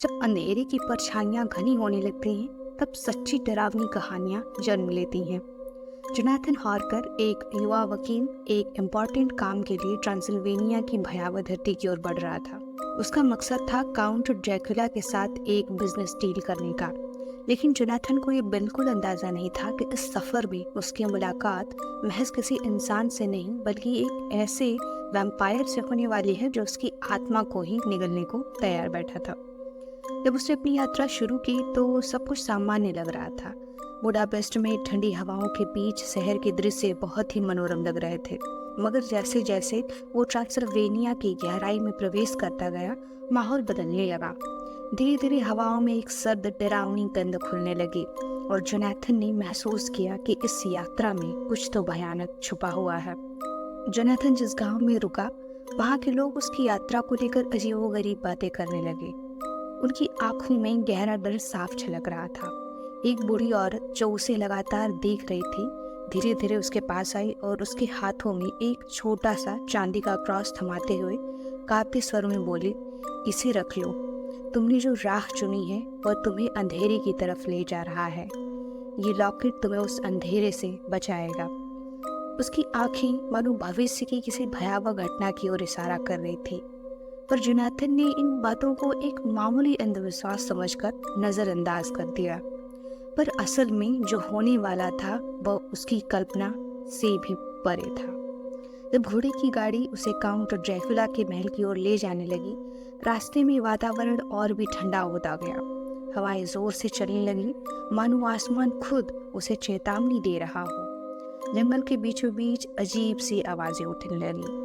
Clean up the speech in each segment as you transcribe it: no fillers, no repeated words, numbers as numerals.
जब अंधेरे की परछाइयां घनी होने लगती हैं, तब सच्ची डरावनी कहानियां जन्म लेती हैं। जोनाथन हार्कर एक युवा वकील एक इम्पोर्टेंट काम के लिए ट्रांसिल्वेनिया की भयावह धरती की ओर बढ़ रहा था। उसका मकसद था काउंट ड्रैकुला के साथ एक बिजनेस डील करने का। लेकिन जोनाथन को ये बिल्कुल अंदाजा नहीं था कि इस सफर में उसकी मुलाकात महज किसी इंसान से नहीं बल्कि एक ऐसे वैम्पायर से होने वाली है जो उसकी आत्मा को ही निगलने को तैयार बैठा था। जब उसने अपनी यात्रा शुरू की तो सब कुछ सामान्य लग रहा था। बुडापेस्ट में ठंडी हवाओं के बीच शहर के दृश्य बहुत ही मनोरम लग रहे थे। मगर जैसे जैसे वो ट्रांसिल्वेनिया की गहराई में प्रवेश करता गया, माहौल बदलने लगा। धीरे धीरे हवाओं में एक सर्द डरावनी गंध खुलने लगी और जोनाथन ने महसूस किया कि इस यात्रा में कुछ तो भयानक छुपा हुआ है। जोनाथन जिस गांव में रुका, वहां के लोग उसकी यात्रा को लेकर अजीबोगरीब बातें करने लगे। उनकी आंखों में गहरा डर साफ झलक रहा था। एक बूढ़ी औरत जो उसे लगातार देख रही थी, धीरे धीरे उसके पास आई और उसके हाथों में एक छोटा सा चांदी का क्रॉस थमाते हुए कांपते स्वर में बोली, इसे रख लो। तुमने जो राह चुनी है वह तुम्हें अंधेरे की तरफ ले जा रहा है। ये लॉकेट तुम्हें उस अंधेरे से बचाएगा। उसकी आंखें मानो भविष्य की किसी भयावह घटना की ओर इशारा कर रही थी। पर जोनाथन ने इन बातों को एक मामूली अंधविश्वास समझकर नजरअंदाज कर दिया। पर असल में जो होने वाला था वह उसकी कल्पना से भी परे था। जब घोड़े की गाड़ी उसे काउंट ड्रैकुला के महल की ओर ले जाने लगी, रास्ते में वातावरण और भी ठंडा होता गया। हवाएं जोर से चलने लगी, मानो आसमान खुद उसे चेतावनी दे रहा हो। जंगल के बीचों बीच अजीब सी आवाजें उठने लगी,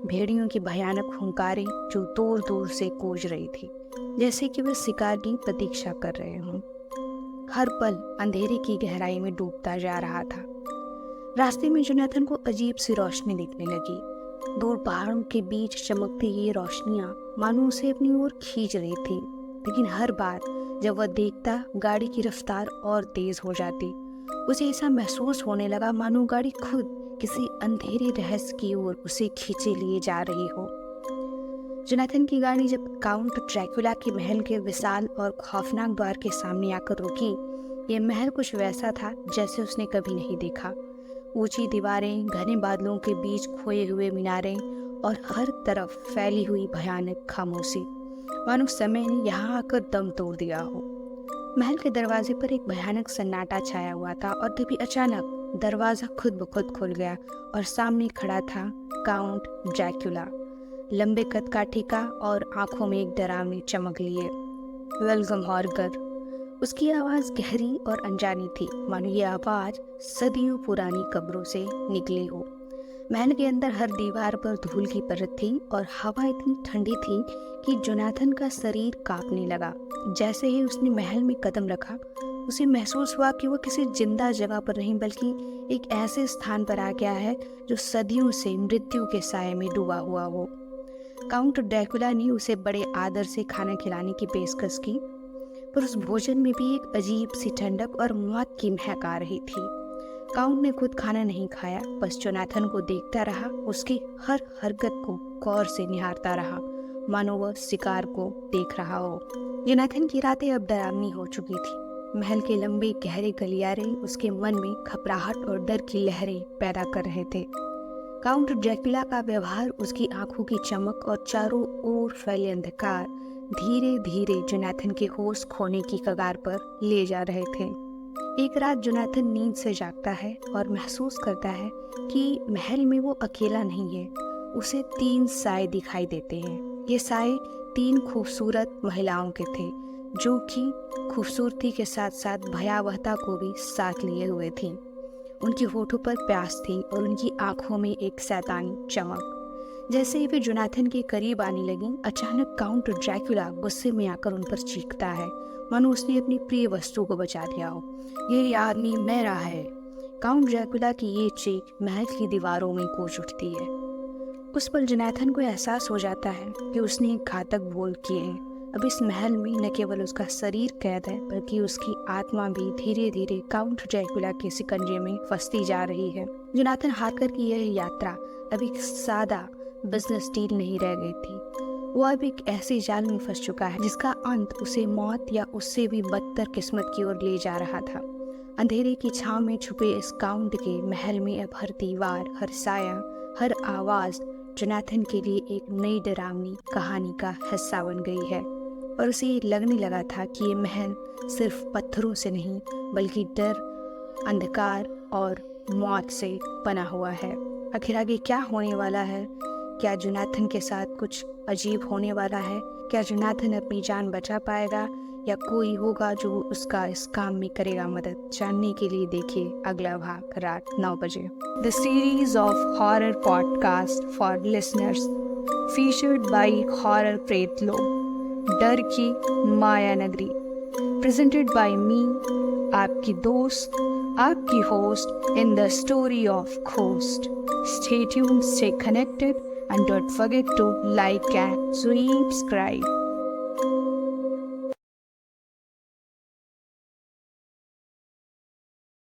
भेड़ियों की भयानक हुंकारें जो दूर दूर से गूंज रही थी, जैसे कि वे शिकार की प्रतीक्षा कर रहे हों। हर पल अंधेरे की गहराई में डूबता जा रहा था। रास्ते में जोनाथन को अजीब सी रोशनी दिखने लगी। दूर पहाड़ों के बीच चमकती ये रोशनियां मानो उसे अपनी ओर खींच रही थी। लेकिन हर बार जब वह देखता, गाड़ी की रफ्तार और तेज हो जाती। उसे ऐसा महसूस होने लगा मानो गाड़ी खुद किसी अंधेरे रहस्य की ओर उसे खींचे लिए जा रही हो। जोनाथन की गाड़ी जब काउंट ड्रैकुला के महल के विशाल और खौफनाक द्वार के सामने आकर रुकी, यह महल कुछ वैसा था जैसे उसने कभी नहीं देखा। ऊंची दीवारें, घने बादलों के बीच खोए हुए मीनारें और हर तरफ फैली हुई भयानक खामोशी, मानो समय ने यहाँ आकर दम तोड़ दिया हो। महल के दरवाजे पर एक भयानक सन्नाटा छाया हुआ था और तभी अचानक दरवाजा खुद ब खुद खुल गया और सामने खड़ा था काउंट ड्रैकुला, लंबे कदकाठी का और आंखों में एक डरावनी चमक लिए। Welcome Harker. उसकी आवाज गहरी और अनजानी थी, मानो ये आवाज सदियों पुरानी कब्रों से निकली हो। महल के अंदर हर दीवार पर धूल की परत थी और हवा इतनी ठंडी थी कि जोनाथन का शरीर कांपने लगा। जैसे ही उसने महल में कदम रखा, उसे महसूस हुआ कि वह किसी जिंदा जगह पर नहीं बल्कि एक ऐसे स्थान पर आ गया है जो सदियों से मृत्यु के साए में डूबा हुआ हो। काउंट ड्रैकुला ने उसे बड़े आदर से खाना खिलाने की पेशकश की, पर उस भोजन में भी एक अजीब सी ठंडक और मौत की महक आ रही थी। काउंट ने खुद खाना नहीं खाया, बस जोनाथन को देखता रहा, उसकी हर हरकत को गौर से निहारता रहा, मानो वह शिकार को देख रहा हो। जोनाथन की रातें अब डरावनी हो चुकी थी। महल के लंबे गहरे गलियारे उसके मन में घबराहट और डर की लहरें पैदा कर रहे थे। काउंट ड्रैकुला का व्यवहार, उसकी आंखों की चमक और चारों ओर फैले अंधकार धीरे धीरे जोनाथन के होश खोने की कगार पर ले जा रहे थे। एक रात जोनाथन नींद से जागता है और महसूस करता है कि महल में वो अकेला नहीं है। उसे 3 साए दिखाई देते हैं। ये साए 3 खूबसूरत महिलाओं के थे, जो कि खूबसूरती के साथ साथ भयावहता को भी साथ लिए हुए थी। उनकी होठों पर प्यास थी और उनकी आंखों में एक शैतानी चमक। जैसे ही वे जोनाथन के करीब आने लगी, अचानक काउंट ड्रैकुला गुस्से में आकर उन पर चीखता है, मानो उसने अपनी प्रिय वस्तु को बचा लिया हो। ये आदमी मेरा है। काउंट ड्रैकुला की ये चीख महल की दीवारों में गूंज उठती है। उस पल जोनाथन को एहसास हो जाता है कि उसने एक घातक बोल किए हैं। अब इस महल में न केवल उसका शरीर कैद है, बल्कि उसकी आत्मा भी धीरे धीरे काउंट ड्रैकुला के शिकंजे में फंसती जा रही है। जोनाथन हार्कर की यह यात्रा अब एक सादा बिजनेस डील नहीं रह गई थी। वो अब एक ऐसे जाल में फंस चुका है जिसका अंत उसे मौत या उससे भी बदतर किस्मत की ओर ले जा रहा था। अंधेरे की छांव में छुपे इस काउंट के महल में अब हर दीवार, हर साया, हर आवाज जोनाथन के लिए एक नई डरावनी कहानी का हिस्सा बन गई है। और उसे लगने लगा था कि ये महल सिर्फ पत्थरों से नहीं बल्कि डर, अंधकार और मौत से बना हुआ है। आखिर आगे क्या होने वाला है? क्या जोनाथन के साथ कुछ अजीब होने वाला है? क्या जोनाथन अपनी जान बचा पाएगा या कोई होगा जो उसका इस काम में करेगा मदद? जानने के लिए देखिए अगला भाग रात 9 बजे। The series of horror podcast for listeners featured by horror प्रेत लोग, डर की माया नगरी, प्रेजेंटेड बाय मी, आपकी दोस्त, आपकी host in the story of ghost. Stay tuned, stay connected, and don't forget to like and subscribe.